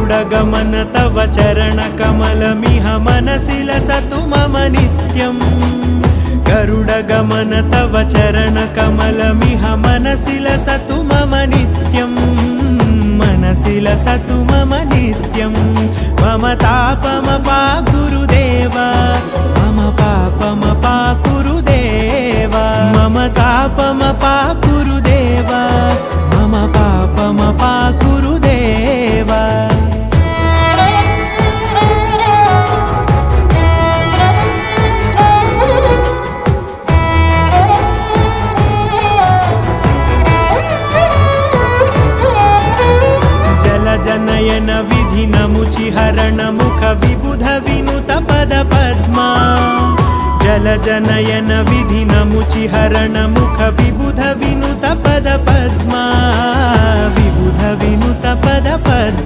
गरुडगमन तव चरणकमलमिह मनसि लसतु मम नित्यम् गरुडगमन तव चरणकमलमिह मनसि लसतु मम नित्यम् मनसि लसतु मम नित्यम् मम तापमपा गुरुदेव मम पापमपा गुरुदेव मम तापमपा गुरुदेव मम पापमपा गुरुदेव जनयन विधि नमुचिहरण मुख विबुध विनुत पद पद्मा जल जनयन विधि नमुचिहरण मुख विबुध विनुत पद पद्मा विबुध विनुत पद पद्मा